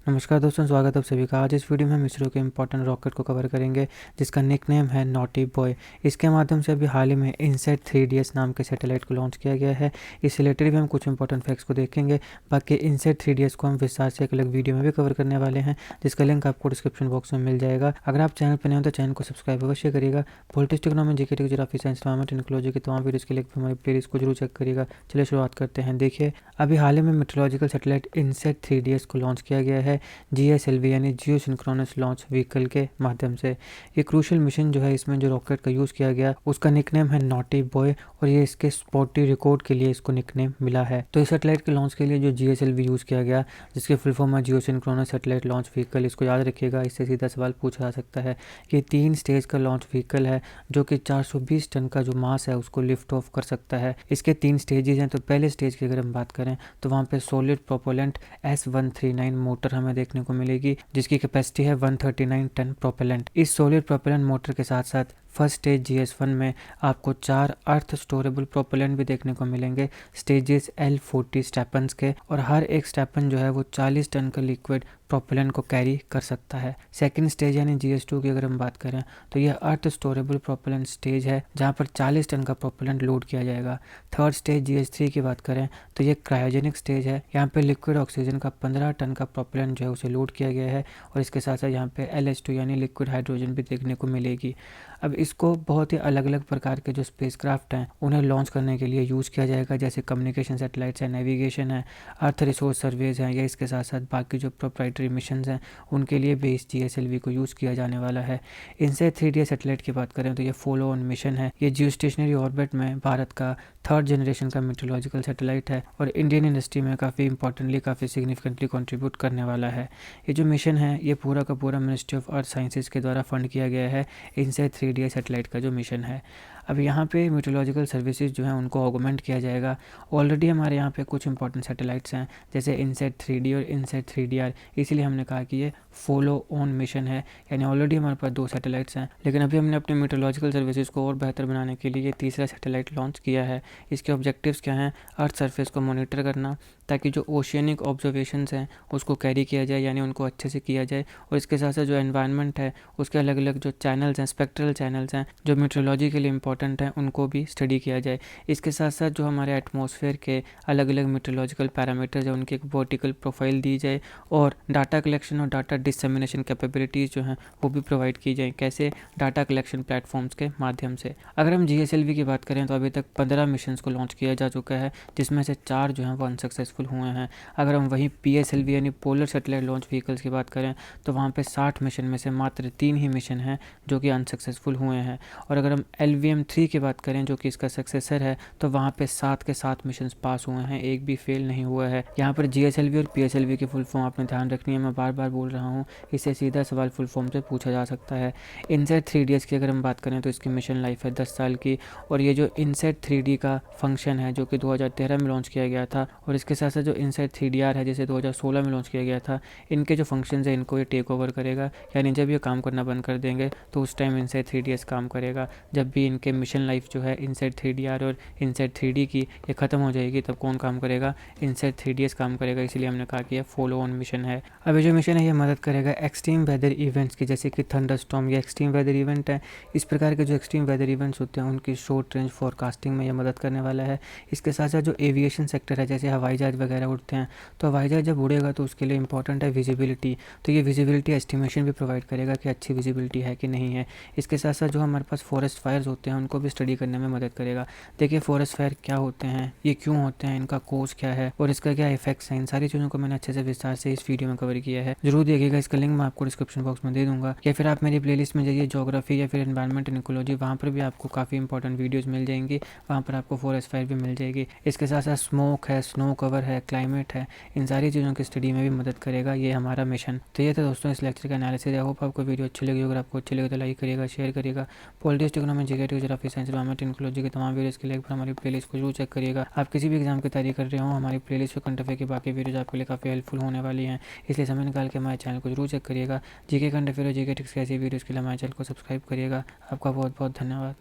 नमस्कार दोस्तों, स्वागत है आप सभी का। आज इस वीडियो में हम इसरो के इंपॉर्टेंट रॉकेट को कवर करेंगे जिसका निक नेम है नॉटी बॉय। इसके माध्यम से अभी हाल ही में इनसेट 3DS नाम के सैटेलाइट को लॉन्च किया गया है। इस रिलेटेड भी हम कुछ इंपॉर्टेंट फैक्ट्स को देखेंगे। बाकी इनसेट 3DS को हम विस्तार से एक अलग वीडियो में भी कवर करने वाले हैं, जिसका लिंक आपको डिस्क्रिप्शन बॉक्स में मिल जाएगा। अगर आप चैनल पर नए हो तो चैनल को सब्सक्राइब अवश्य करिएगा। Politics, economy, GK, geography, science, environment, technology के तमाम वीडियोज़ के लिए हमारी प्लेलिस्ट को जरूर चेक करिएगा। चलिए शुरुआत करते हैं। देखिए, अभी हाल ही में मेट्रोलॉजिकल सैटेलाइट इनसेट 3DS को लॉन्च किया गया है GSLV यानी जियो सिंक्रोनस लॉन्च व्हीकल के माध्यम से। ये क्रूशल मिशन जो है, इसमें जो रॉकेट का यूज़ किया गया उसका निकनेम है नॉटी बॉय और ये इसके स्पॉटी रिकॉर्ड के लिए इसको निकनेम मिला है। तो इस सैटेलाइट के लॉन्च के लिए जो GSLV यूज़ किया गया, जिसके फुल फॉर्म है जियो सिंक्रोनस सैटेलाइट लॉन्च व्हीकल, इसको याद रखिएगा। इससे सीधा सवाल पूछा जा सकता है कि 3 स्टेज का लॉन्च व्हीकल है जो कि 420 टन का जो मास है उसको लिफ्ट ऑफ कर सकता है। इसके 3 स्टेजेस हैं। तो पहले स्टेज की अगर हम बात करें तो वहाँ पे सॉलिड प्रोपेलेंट S139 मोटर हमें देखने को मिलेगी, जिसकी कैपेसिटी है 139 टन प्रोपेलेंट। इस सॉलिड प्रोपेलेंट मोटर के साथ साथ फर्स्ट स्टेज GS1 में आपको 4 अर्थ स्टोरेबल प्रोपेलेंट भी देखने को मिलेंगे, स्टेजेस L40 स्टेपन्स के, और हर एक स्टेपन जो है वो 40 टन का लिक्विड प्रोपेलेंट को कैरी कर सकता है। सेकंड स्टेज यानी GS2 की अगर हम बात करें तो यह अर्थ स्टोरेबल प्रोपेलेंट स्टेज है जहां पर 40 टन का प्रोपेलेंट लोड किया जाएगा। थर्ड स्टेज GS3 की बात करें तो ये क्रायोजेनिक स्टेज है। यहाँ पे लिक्विड ऑक्सीजन का 15 टन का प्रोपेलेंट जो है उसे लोड किया गया है और इसके साथ साथ यहाँ पे LH2 यानी लिक्विड हाइड्रोजन भी देखने को मिलेगी। अब इसको बहुत ही अलग अलग प्रकार के जो स्पेसक्राफ्ट हैं उन्हें लॉन्च करने के लिए यूज़ किया जाएगा, जैसे कम्युनिकेशन सैटेलाइट्स है, नेविगेशन है, अर्थ रिसोर्स सर्वेज हैं, या इसके साथ साथ बाकी जो प्रोप्राइटरी मिशंस हैं उनके लिए भी इस GSLV को यूज़ किया जाने वाला है। इनसे 3DS सैटेलाइट की बात करें तो ये फॉलो ऑन मिशन है। ये जियो स्टेशनरी ऑर्बिट में भारत का थर्ड जनरेशन का मेट्रोलॉजिकल सैटेलाइट है और इंडियन इंडस्ट्री में काफ़ी इंपॉर्टेंटली, काफ़ी सिग्निफिकेंटली कंट्रीब्यूट करने वाला है। ये जो मिशन है ये पूरा का पूरा मिनिस्ट्री ऑफ अर्थ साइंसेज के द्वारा फंड किया गया है। इनसे 3DS सैटेलाइट का जो मिशन है, अब यहाँ पे मेट्रोलॉजिकल सर्विसेज जो हैं उनको ऑगमेंट किया जाएगा। ऑलरेडी हमारे यहाँ पे कुछ इंपॉर्टेंट सैटेलाइट्स हैं जैसे इनसेट 3D और इनसेट 3DR, इसीलिए हमने कहा कि ये फॉलो ऑन मिशन है, यानी ऑलरेडी हमारे पास 2 सैटेलाइट्स हैं। लेकिन अभी हमने अपने मेट्रोलॉजिकल सर्विसेज को और बेहतर बनाने के लिए ये तीसरा सैटेलाइट लॉन्च किया है। इसके ऑब्जेक्टिव्स क्या हैं? अर्थ सरफेस को मॉनिटर करना ताकि जो ओशियनिक ऑब्जर्वेशंस हैं उसको कैरी किया जाए, यानी उनको अच्छे से किया जाए, और इसके साथ साथ जो एनवायरनमेंट है उसके अलग अलग जो चैनल्स हैं, स्पेक्ट्रल चैनल्स हैं जो मेट्रोलॉजी के लिए इंपॉर्टेंट हैं, उनको भी स्टडी किया जाए। इसके साथ साथ जो हमारे एटमॉस्फेयर के अलग अलग मेट्रोलॉजिकल पैरामीटर्स हैं उनकी एक वर्टिकल प्रोफाइल दी जाए, और डाटा कलेक्शन और डाटा डिसमिनेशन कैपेबिलिटीज़ जो हैं वो भी प्रोवाइड की जाए। कैसे? डाटा कलेक्शन प्लेटफॉर्म्स के माध्यम से। अगर हम GSLV की बात करें तो अभी तक 15 मिशन को लॉन्च किया जा चुका है, जिसमें से 4 जो हैं वो अनसक्सेसफुल हुए हैं। अगर हम वहीं PSLV यानी पोलर सैटेलाइट लॉन्च व्हीकल्स की बात करें तो वहाँ पे 60 मिशन में से मात्र 3 ही मिशन हैं जो कि अनसक्सेसफुल हुए हैं। और अगर हम LVM-3 की बात करें जो कि इसका सक्सेसर है तो वहाँ पे 7 के 7 मिशन पास हुए हैं, एक भी फेल नहीं हुआ है। यहाँ पर GSLV और PSLV की फुल फॉर्म आपने ध्यान रखनी है, मैं बार बार बोल रहा हूँ, इससे सीधा सवाल फुल फॉर्म से पूछा जा सकता है। इनसेट 3DS की अगर हम बात करें तो इसकी मिशन लाइफ है 10 साल की, और ये जो इनसेट 3D का फंक्शन है जो कि 2013 में लॉन्च किया गया था, और इसके साथ साथ जो इनसेट 3DR है जिसे 2016 में लॉन्च किया गया था, इनके जो फंक्शंस हैं इनको ये टेक ओवर करेगा। यानी जब ये काम करना बंद कर देंगे तो उस टाइम इनसेट 3DS काम करेगा। जब भी इनके मिशन लाइफ जो है इनसेट 3DR और इनसेट 3D की ये ख़त्म हो जाएगी तब कौन काम करेगा? इनसेट 3DS काम करेगा। इसलिए हमने कहा कि यह फॉलो ऑन मिशन है। अब ये जो मिशन है ये मदद करेगा एक्सट्रीम वेदर इवेंट्स की, जैसे कि थंडरस्टॉर्म या एक्सट्रीम वेदर इवेंट है। इस प्रकार के जो एक्सट्रीम वेदर इवेंट्स होते हैं उनकी शॉर्ट रेंज फोरकास्टिंग में यह मदद करने वाला है। इसके साथ साथ जो एविएशन सेक्टर है, जैसे हवाई जहाज वगैरह उड़ते हैं, तो हवाई जहाज जब उड़ेगा तो उसके लिए इंपॉर्टेंट है विजिबिलिटी। तो ये विजिबिलिटी एस्टिमेशन भी प्रोवाइड करेगा कि अच्छी विजिबिलिटी है कि नहीं है। इसके साथ साथ जो हमारे पास फॉरेस्ट फायर्स होते हैं उनको भी स्टडी करने में मदद करेगा। देखिए, फॉरेस्ट फायर क्या होते हैं, ये क्यों होते हैं, इनका कोज क्या है और इसका क्या इफेक्ट्स हैं, इन सारी चीज़ों को मैंने अच्छे से विस्तार से इस वीडियो में कवर किया है। जरूर देखिएगा, इसका लिंक मैं आपको डिस्क्रिप्शन बॉक्स में दे दूंगा, या फिर आप मेरी प्लेलिस्ट में जाइए ज्योग्राफी या फिर एनवायरनमेंट एंड इकोलॉजी, वहाँ पर भी आपको काफ़ी इंपॉर्टेंट वीडियोज़ मिल जाएंगी। वहाँ पर आपको फॉरेस्ट फायर भी मिल जाएगी। इसके साथ साथ स्मोक है, स्नो कवर है, क्लाइमेट है, इन सारी चीज़ों की स्टडी में भी मदद करेगा ये हमारा मिशन। तो ये था दोस्तों इस लेक्चर का एनालिसिस। आई होप आपको वीडियो अच्छी लगी। अगर आपको अच्छी लगे तो लाइक करिएगा, शेयर करिएगा। Politics, economy, GK, geography, science, environment, technology के तमाम वीडियोज़ के लिए हमारी प्लेलिस्ट को जरूर चेक करिएगा। आप किसी भी एग्जाम की तैयारी कर रहे हो, हमारी प्लेलिस्ट में करंट अफेयर की बाकी वीडियोज़ आपके लिए काफ़ी हेल्पफुल होने वाली हैं, इसलिए समय निकाल के हमारे चैनल को जरूर चेक करिएगा। जीके करंट अफेयर और जीके टिक्स की ऐसी वीडियोज़ के लिए हमारे चैनल को सब्सक्राइब करिएगा। आपका बहुत बहुत धन्यवाद।